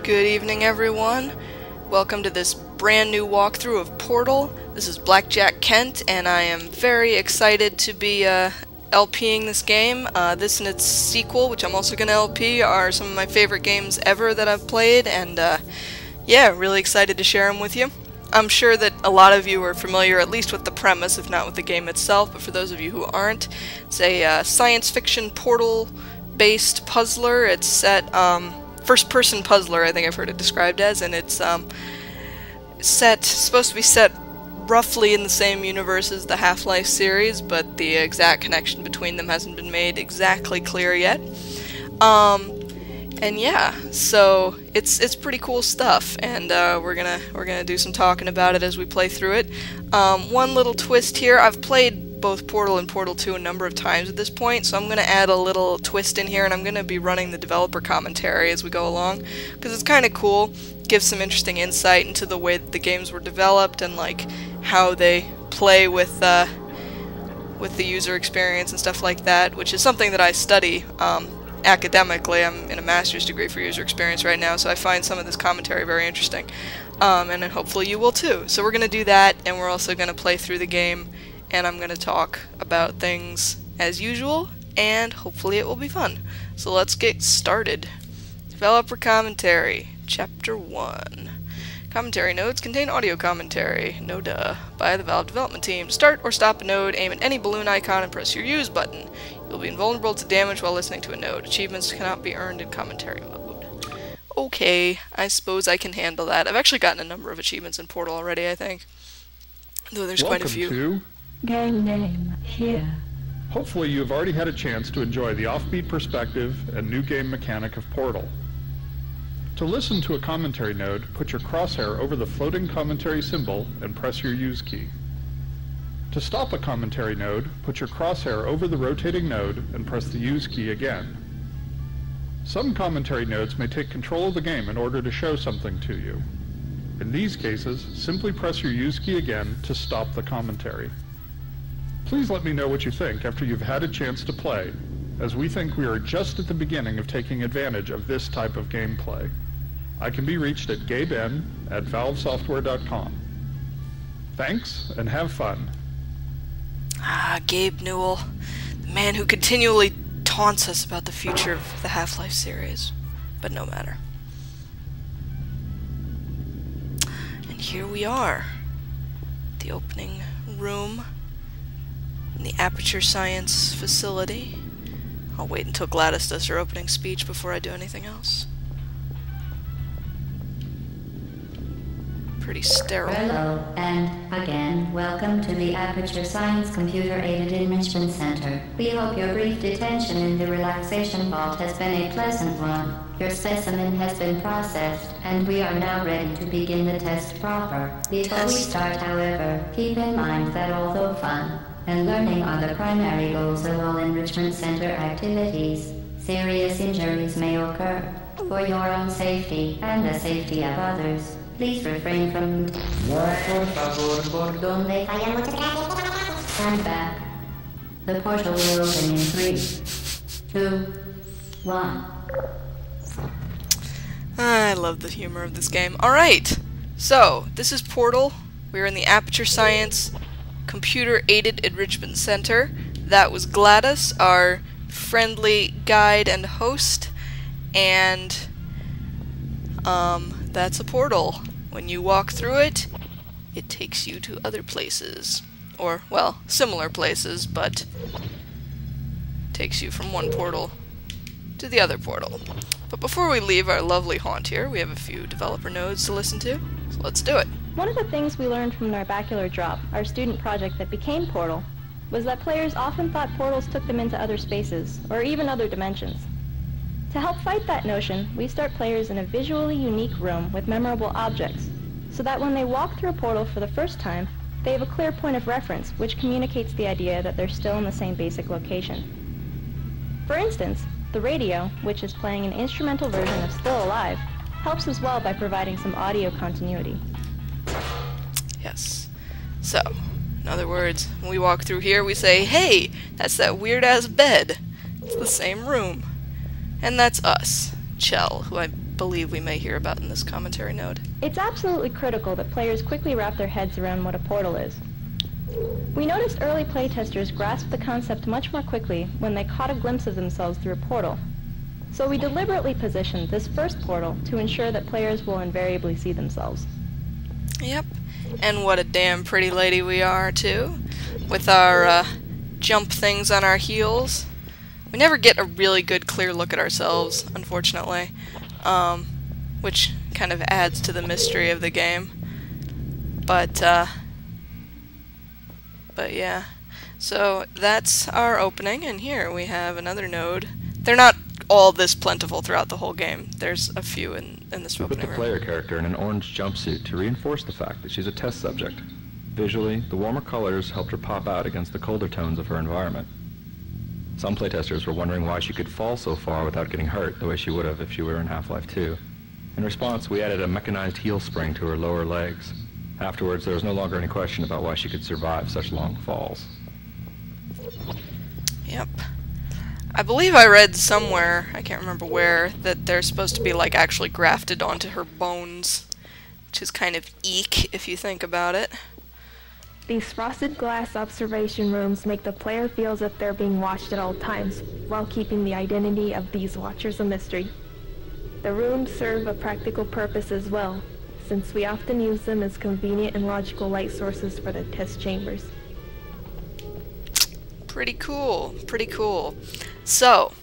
Good evening, everyone. Welcome to this brand new walkthrough of Portal. This is Blackjack Kent, and I am very excited to be LPing this game. This and its sequel, which I'm also going to LP, are some of my favorite games ever that I've played, and yeah, really excited to share them with you. I'm sure that a lot of you are familiar at least with the premise, if not with the game itself, but for those of you who aren't, it's a science fiction portal-based puzzler. It's set, first-person puzzler, I think I've heard it described as, and it's supposed to be set roughly in the same universe as the Half-Life series, but the exact connection between them hasn't been made exactly clear yet. And yeah, so it's pretty cool stuff, and we're gonna do some talking about it as we play through it. One little twist here: I've played both Portal and Portal 2 a number of times at this point, so I'm going to add a little twist in here, and I'm going to be running the developer commentary as we go along, because it's kind of cool, gives some interesting insight into the way that the games were developed, and like how they play with the user experience and stuff like that, which is something that I study academically. I'm in a master's degree for user experience right now, so I find some of this commentary very interesting, and then hopefully you will too. So we're going to do that, and we're also going to play through the game, and I'm going to talk about things as usual, and hopefully it will be fun. So let's get started. Developer Commentary, Chapter 1. Commentary nodes contain audio commentary, no duh, by the Valve development team. To start or stop a node, aim at any balloon icon and press your use button. You'll be invulnerable to damage while listening to a node. Achievements cannot be earned in commentary mode. Okay, I suppose I can handle that. I've actually gotten a number of achievements in Portal already, I think. Though there's quite a few. Welcome to Game name here. Hopefully you've already had a chance to enjoy the offbeat perspective and new game mechanic of Portal. To listen to a commentary node, put your crosshair over the floating commentary symbol and press your use key. To stop a commentary node, put your crosshair over the rotating node and press the use key again. Some commentary nodes may take control of the game in order to show something to you. In these cases, simply press your use key again to stop the commentary. Please let me know what you think after you've had a chance to play, as we think we are just at the beginning of taking advantage of this type of gameplay. I can be reached at gaben@valvesoftware.com. Thanks, and have fun. Ah, Gabe Newell, the man who continually taunts us about the future of the Half-Life series. But no matter. And here we are. The opening room in the Aperture Science facility. I'll wait until Gladys does her opening speech before I do anything else. Pretty sterile. Hello, and again, welcome to the Aperture Science Computer-Aided Enrichment Center. We hope your brief detention in the relaxation vault has been a pleasant one. Your specimen has been processed, and we are now ready to begin the test proper. Before we start, however, keep in mind that although fun and learning are the primary goals of all Enrichment Center activities, serious injuries may occur. For your own safety and the safety of others, please refrain from stand back. The portal will open in 3, 2, 1. I love the humor of this game. Alright, so this is Portal. We're in the Aperture Science Computer-Aided Enrichment Center. That was Gladys, our friendly guide and host, and that's a portal. When you walk through it, it takes you to other places. Or, well, similar places, but takes you from one portal to the other portal. But before we leave our lovely haunt here, we have a few developer nodes to listen to, so let's do it. One of the things we learned from Narbacular Drop, our student project that became Portal, was that players often thought portals took them into other spaces, or even other dimensions. To help fight that notion, we start players in a visually unique room with memorable objects, so that when they walk through a portal for the first time, they have a clear point of reference which communicates the idea that they're still in the same basic location. For instance, the radio, which is playing an instrumental version of Still Alive, helps as well by providing some audio continuity. Yes. So, in other words, when we walk through here, we say, hey, that's that weird-ass bed. It's the same room. And that's us. Chell, who I believe we may hear about in this commentary node. It's absolutely critical that players quickly wrap their heads around what a portal is. We noticed early playtesters grasped the concept much more quickly when they caught a glimpse of themselves through a portal. So we deliberately positioned this first portal to ensure that players will invariably see themselves. Yep, and what a damn pretty lady we are, too, with our jump things on our heels. We never get a really good clear look at ourselves, unfortunately, which kind of adds to the mystery of the game. But yeah, so that's our opening, and here we have another node. They're not all this plentiful throughout the whole game. There's a few in this We put opening the room. player character in an orange jumpsuit to reinforce the fact that she's a test subject. Visually, the warmer colors helped her pop out against the colder tones of her environment. Some playtesters were wondering why she could fall so far without getting hurt the way she would have if she were in Half-Life 2. In response, we added a mechanized heel spring to her lower legs. Afterwards, there was no longer any question about why she could survive such long falls. Yep. I believe I read somewhere, I can't remember where, that they're supposed to be like actually grafted onto her bones, which is kind of eek if you think about it. These frosted glass observation rooms make the player feel as if they're being watched at all times, while keeping the identity of these watchers a mystery. The rooms serve a practical purpose as well, since we often use them as convenient and logical light sources for the test chambers. Pretty cool, pretty cool. So,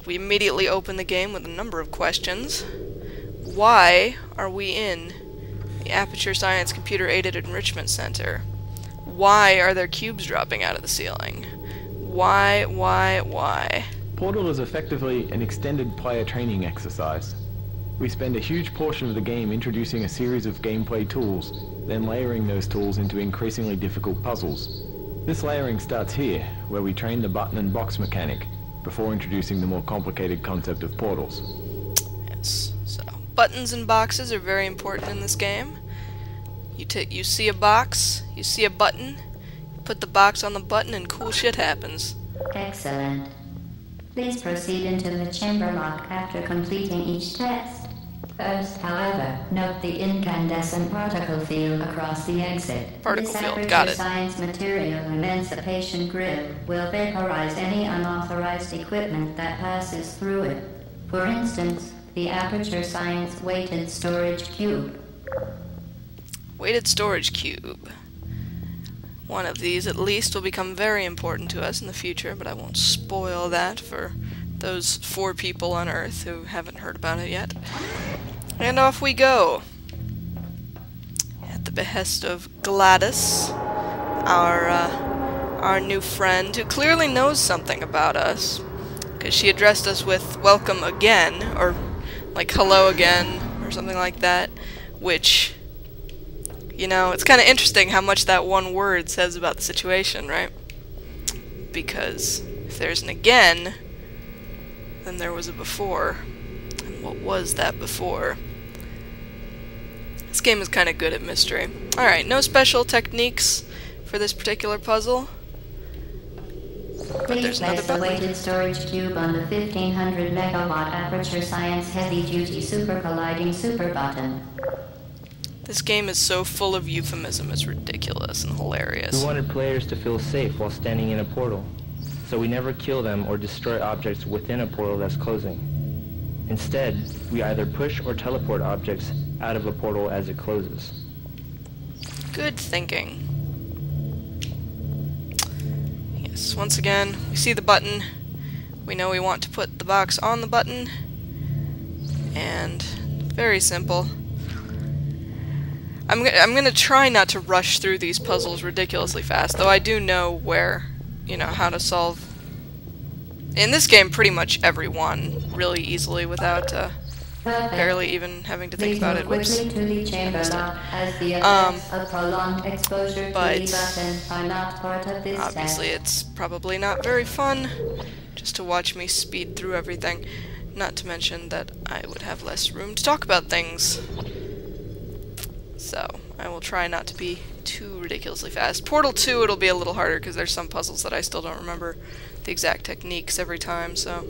we immediately open the game with a number of questions. Why are we in the Aperture Science Computer Aided Enrichment Center? Why are there cubes dropping out of the ceiling? Why? Portal is effectively an extended player training exercise. We spend a huge portion of the game introducing a series of gameplay tools, then layering those tools into increasingly difficult puzzles. This layering starts here, where we train the button and box mechanic, before introducing the more complicated concept of portals. Yes, so buttons and boxes are very important in this game. You see a box, you see a button, you put the box on the button and cool shit happens. Excellent. Please proceed into the chamber lock after completing each test. First, however, note the incandescent particle field across the exit. Particle This field, got Aperture it. Science material emancipation grid will vaporize any unauthorized equipment that passes through it. For instance, the Aperture Science weighted storage cube. Weighted storage cube. One of these, at least, will become very important to us in the future, but I won't spoil that for those 4 people on Earth who haven't heard about it yet. And off we go. At the behest of Gladys, our new friend, who clearly knows something about us, because she addressed us with "welcome again," or like "hello again," or something like that, which, you know, it's kind of interesting how much that one word says about the situation, right? Because if there's an again, then there was a before. And what was that before? This game is kind of good at mystery. Alright, no special techniques for this particular puzzle. But Please there's another place the button. weighted storage cube on the 1500 megawatt Aperture Science heavy-duty super colliding super button. This game is so full of euphemism, it's ridiculous and hilarious. We wanted players to feel safe while standing in a portal, so we never kill them or destroy objects within a portal that's closing. Instead, we either push or teleport objects out of a portal as it closes. Good thinking. Yes, once again, we see the button. We know we want to put the box on the button. And very simple. I'm gonna try not to rush through these puzzles ridiculously fast, though I do know where, you know, how to solve, in this game, pretty much every one really easily without barely even having to think Please about move it. Whoops. quickly to the chamber missed it. lock, as the effects of prolonged exposure to but the button are not part of this Obviously, test. it's probably not very fun just to watch me speed through everything. Not to mention that I would have less room to talk about things. So, I will try not to be too ridiculously fast. Portal 2, it'll be a little harder because there's some puzzles that I still don't remember the exact techniques every time, so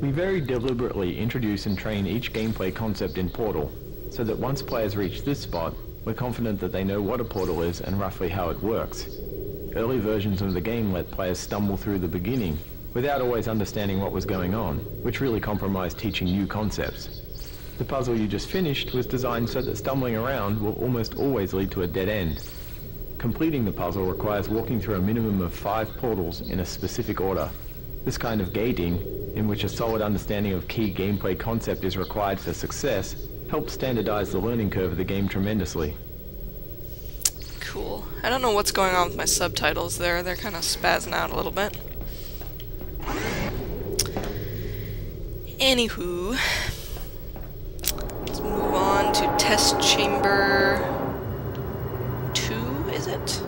We very deliberately introduce and train each gameplay concept in Portal, so that once players reach this spot, we're confident that they know what a portal is and roughly how it works. Early versions of the game let players stumble through the beginning, without always understanding what was going on, which really compromised teaching new concepts. The puzzle you just finished was designed so that stumbling around will almost always lead to a dead end. Completing the puzzle requires walking through a minimum of 5 portals in a specific order. This kind of gating, in which a solid understanding of key gameplay concept is required for success, helps standardize the learning curve of the game tremendously. Cool. I don't know what's going on with my subtitles there. They're kind of spazzing out a little bit. Anywho, let's move on to test chamber 2, is it?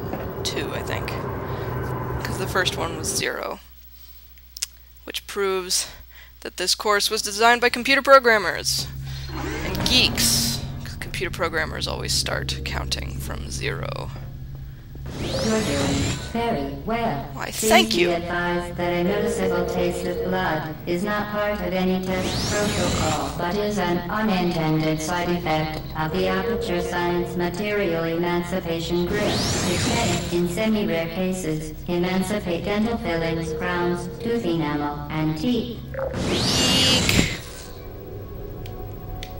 2, I think. Because the first one was 0. Which proves that this course was designed by computer programmers and geeks. 'Cause computer programmers always start counting from 0. You're doing very well. Why, thank you. Please be advised that a noticeable taste of blood is not part of any test protocol, but is an unintended side effect of the Aperture Science Material Emancipation Grip, which may, in semi-rare cases, emancipate dental fillings, crowns, tooth enamel, and teeth. Eek.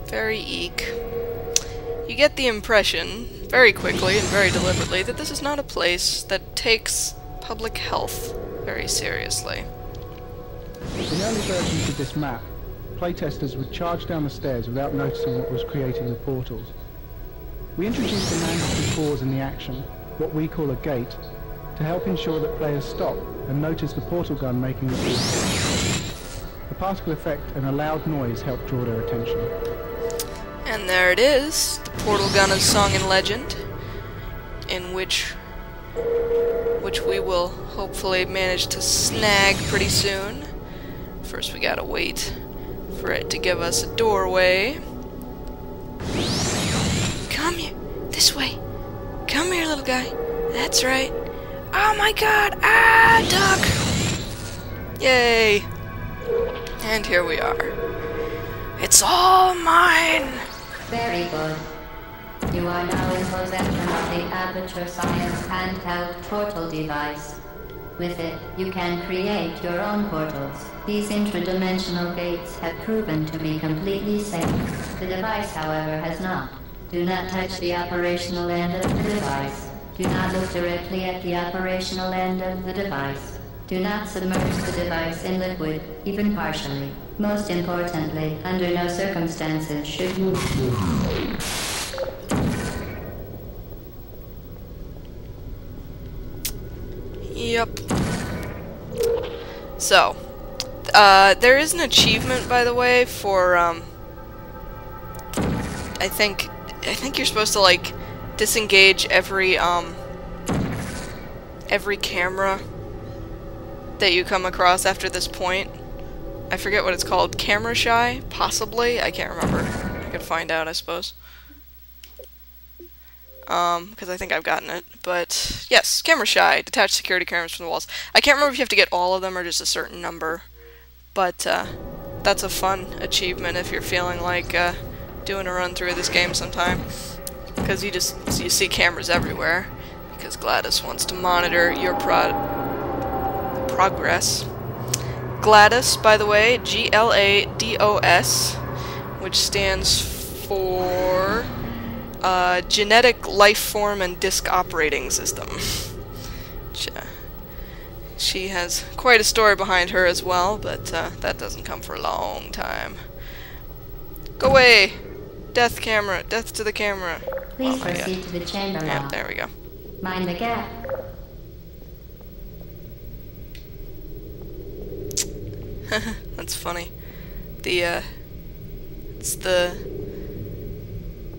Very eek. You get the impression, very quickly and very deliberately, that this is not a place that takes public health very seriously. In early versions of this map, playtesters would charge down the stairs without noticing what was creating the portals. We introduced a mandatory pause in the action, what we call a gate, to help ensure that players stop and notice the portal gun making the portal. The particle effect and a loud noise help draw their attention. And there it is, the Portal Gunner's Song and Legend, in which we will hopefully manage to snag pretty soon. First we gotta wait for it to give us a doorway. Come here, this way. Come here, little guy. That's right. Oh my god, ah, duck! Yay! And here we are. It's all mine! Very good. You are now in possession of the Aperture Science handheld portal device. With it, you can create your own portals. These intradimensional gates have proven to be completely safe. The device, however, has not. Do not touch the operational end of the device. Do not look directly at the operational end of the device. Do not submerge the device in liquid, even partially. Most importantly, under no circumstances should you... Yep. So, there is an achievement, by the way, for, I think you're supposed to, like, disengage every camera that you come across after this point. I forget what it's called. Camera shy? Possibly? I can't remember. I could find out, I suppose. Because I think I've gotten it. But, yes, camera shy. Detach security cameras from the walls. I can't remember if you have to get all of them or just a certain number. But, that's a fun achievement if you're feeling like, doing a run through of this game sometime. Because you see cameras everywhere. Because GLaDOS wants to monitor your progress. GLaDOS, by the way, GLaDOS, which stands for Genetic Life Form and Disk Operating System. She has quite a story behind her as well, but that doesn't come for a long time. Go away! Death camera! Death to the camera! Please proceed to the chamber now. Yeah, there we go. Mind the gap. That's funny. It's the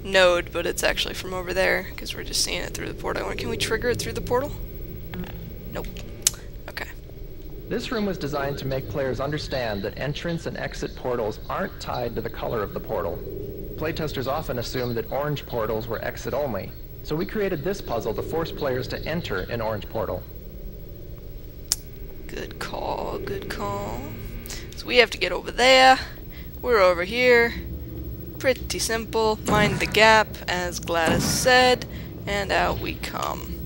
node, but it's actually from over there, because we're just seeing it through the portal. Can we trigger it through the portal? Nope. Okay. This room was designed to make players understand that entrance and exit portals aren't tied to the color of the portal. Playtesters often assumed that orange portals were exit only, so we created this puzzle to force players to enter an orange portal. Good call, good call. So we have to get over there. We're over here. Pretty simple. Mind the gap, as Gladys said, and out we come.